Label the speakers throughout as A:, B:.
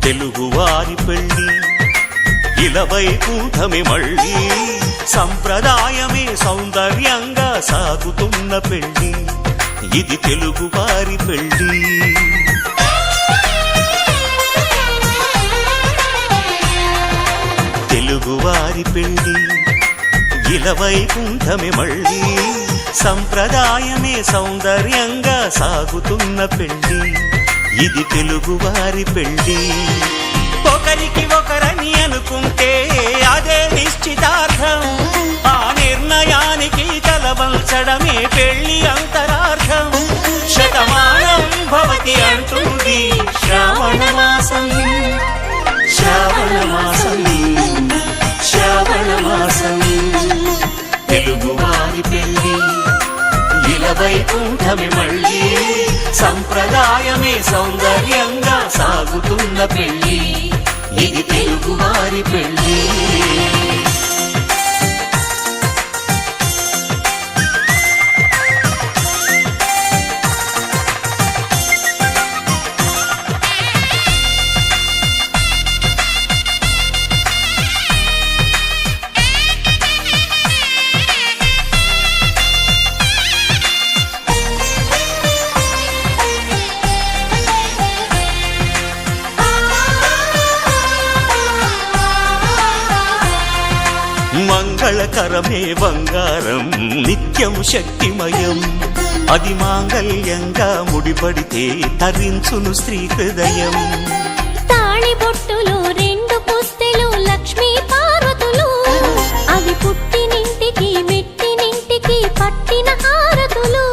A: తెలుగువారి పెళ్లి ఇలవైకుంఠమే మళ్ళీ సంప్రదాయమే సౌందర్యంగా సాగుతున్న పెళ్లి ఇది తెలుగువారి పెళ్లి. తెలుగువారి పెళ్లి ఇలవైకుంఠమే మళ్ళీ సంప్రదాయమే సౌందర్యంగా సాగుతున్న పెళ్లి ఇది తెలుగువారి పెళ్లి. ఒకరికి ఒకరని అనుకుంటే అదే నిశ్చితార్థం, ఆ నిర్ణయానికి తలవంచడమే పెళ్లి అంతరార్థం. శతమానం భవతి అంటుంది శ్రావణ మాసం, శ్రావణ మాసం, శ్రావణ మాసం. తెలుగువారి పెళ్లి ఇలవైకుంఠమే మళ్ళీ సంప్రదాయమే సౌందర్యంగా సాగుతున్న పెళ్లి ఇది తెలుగువారి పెళ్లి. మంగళకరమే బంగారం నిత్యం శక్తిమయం, అది మాంగళ్యంగా ముడిపడితే తరించును స్త్రీ హృదయం.
B: తాళి బొట్టులు రెండు పుస్తెలు లక్ష్మీ పార్వతులు, అవి పుట్టినింటికి మెట్టినింటికి పట్టిన హారతులు.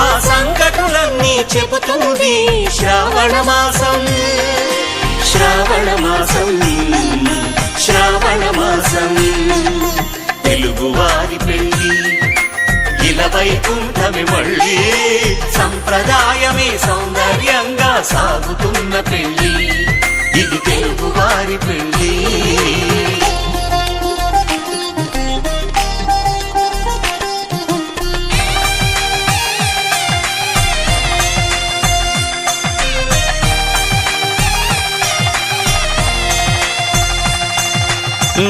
A: ఆ సంకటులన్నీ చెబుతుంది శ్రావణ మాసం, శ్రావణ మాసం, శ్రావణ మాసం. తెలుగువారి పెళ్లి ఇలవైకుంఠమే మళ్ళీ సంప్రదాయమే సౌందర్యంగా సాగుతున్న పెళ్లి ఇది తెలుగువారి పెళ్లి.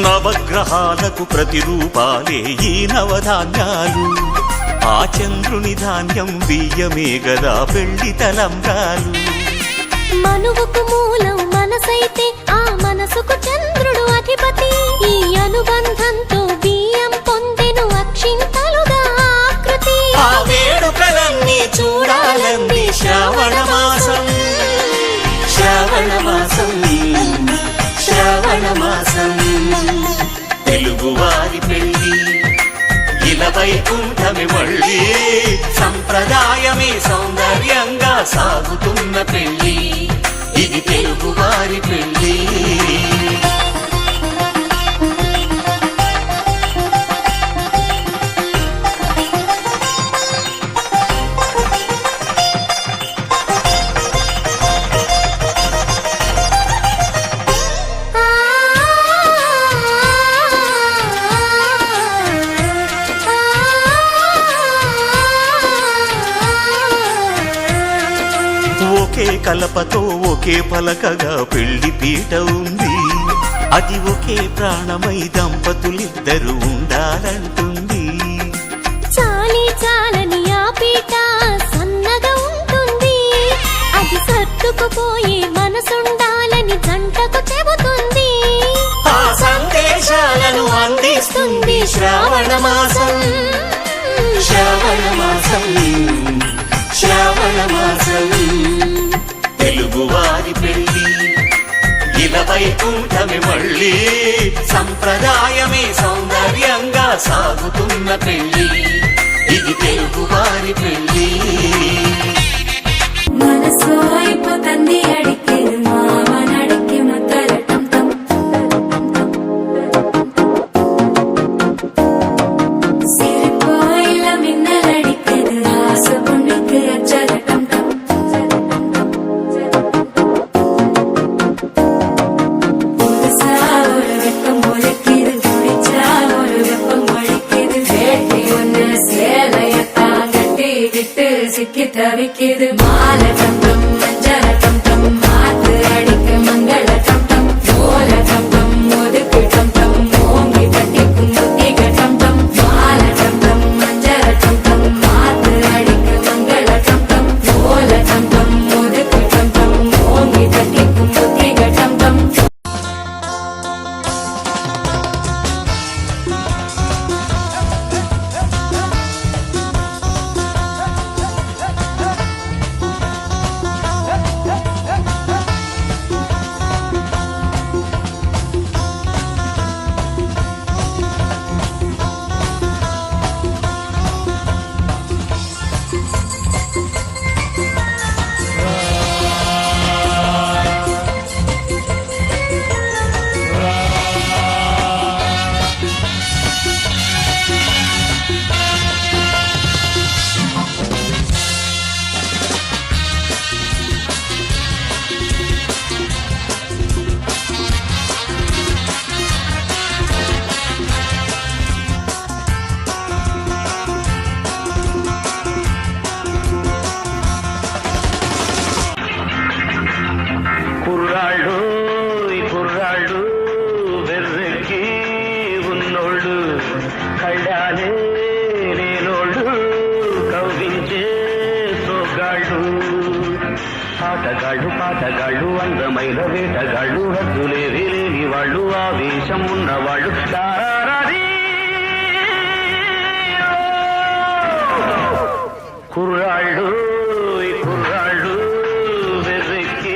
A: నవగ్రహాలకు ప్రతిరూపాలే ఈ నవధాన్యాలు, ఆ చంద్రుని ధాన్యం బియ్యమే గదా పెళ్లి తలంబ్రాలు.
B: మనువుకు మూలం మనసైతే ఆ మనసుకు చంద్రుడు అధిపతి, ఈ అనుబంధంతో బియ్యం పొందెను అక్షింతలుగా ఆకృతి.
A: ఆ వేడుకలన్నీ చూడాలంది శ్రావణ మాసం, శ్రావణ మాసం, శ్రావణ మాసం. తెలుగువారి పెళ్లి ఇలవైకుంఠమే మళ్ళీ సంప్రదాయమే సౌందర్యంగా సాగుతున్న పెళ్లి ఇది తెలుగువారి పెళ్లి. ఒకే కలపతో ఒకే పలకగా పెళ్లి పీట ఉంది, అది ఒకే ప్రాణమై దంపతులిద్దరు ఉండాలంటుంది.
B: చాలి చాలని ఆ పీట సన్నగా ఉంటుంది, అది సర్దుకుపోయే మనసుండాలని జంటకు చెబుతుంది.
A: ఆ సందేశాలను అందిస్తుంది శ్రావణ మాసం, శ్రావణ మాసం, శ్రావణ మాసం. తెలుగువారి పెళ్లి ఇలవైకుంఠమే మళ్ళీ సంప్రదాయమే సౌందర్యంగా సాగుతున్న పెళ్లి ఇది తెలుగువారి పెళ్లి.
C: మనసు అయిపోతుంది అడిగేది మామనడికి మద్దలటం తం సిరిపోయిల మిన్నలడిగేది ఆశ పుణ్యకి అచ్చలటం తం పులుసా ஒரு வெப்பம் ஒலிக்கிது குடிச்சா ஒரு வெப்பம் ஒலிக்கிது வேட்டி ஒன்று சேலையத்தான் கட்டி விட்டு சிக்கி தவிக்கிது மாலை டம் டம் மஞ்சள் டம் டம் மாத்து அடிக்க மங்கள
D: ఆటగాళ్ళు పాటగాళ్ళు అందమైన వేటగాళ్ళు హద్దులేవి లేని వాళ్ళు ఆవేశం ఉన్నవాళ్ళు కుర్రాళ్ళు కుర్రాళ్ళు వెర్రెక్కి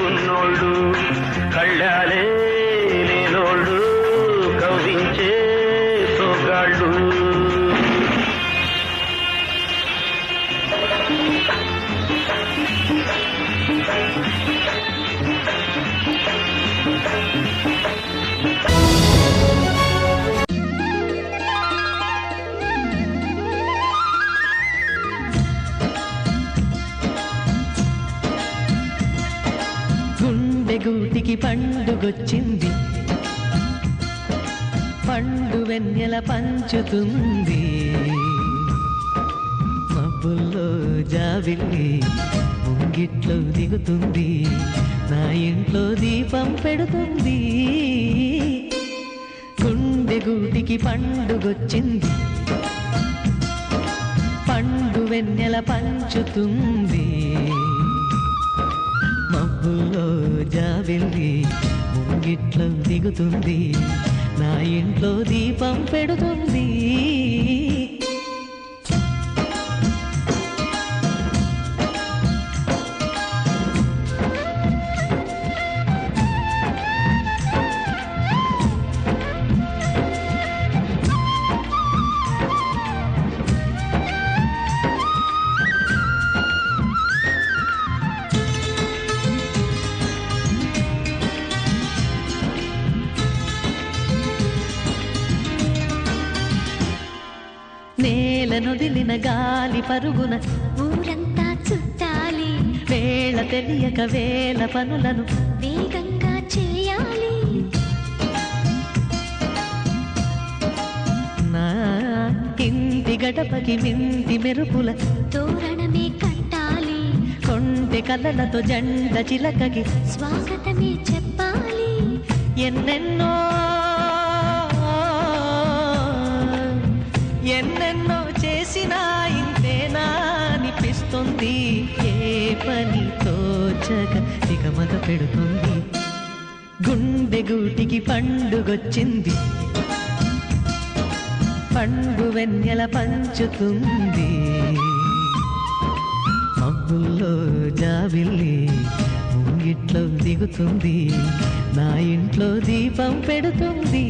D: ఉన్నోళ్ళు కళ్ళాలే లేనోళ్ళు కవ్వించే సోగాళ్ళు
E: గుండెగూటికి పండుగొచ్చింది పండు వెన్నెల పంచుతుంది మబ్బుల్లో జాబిల్లి ముంగిట్లో దిగుతుంది నా ఇంట్లో దీపం పెడుతుంది గుండెగూటికి పండుగొచ్చింది పండు వెన్నెల పంచుతుంది మబ్బుల్లో జాబిల్లి ముంగిట్లో దిగుతుంది నా ఇంట్లో దీపం పెడుతుంది నేలనొదిలిన గాలి పరుగున
B: ఊరంతా చుట్టాలి
E: వేళ తెలియక వేల పనులను
B: వేగంగా చేయాలి
E: నా ఇంటి గడపకి మింటి మెరుపుల
B: తోరణమే కట్టాలి
E: కొంటె కలలతో జెండ చిలకకి
B: స్వాగతమే చెప్పాలి
E: ఎన్నెన్నో ఎన్నెన్నో చేసినా ఇంతేనా అనిపిస్తుంది ఏ పని తోచక దిగమగ పెడుతుంది గుండెగూటికి పండుగొచ్చింది పండు వెన్నెల పంచుతుంది మబ్బుల్లో జాబిల్లి ముంగిట్లో దిగుతుంది నా ఇంట్లో దీపం పెడుతుంది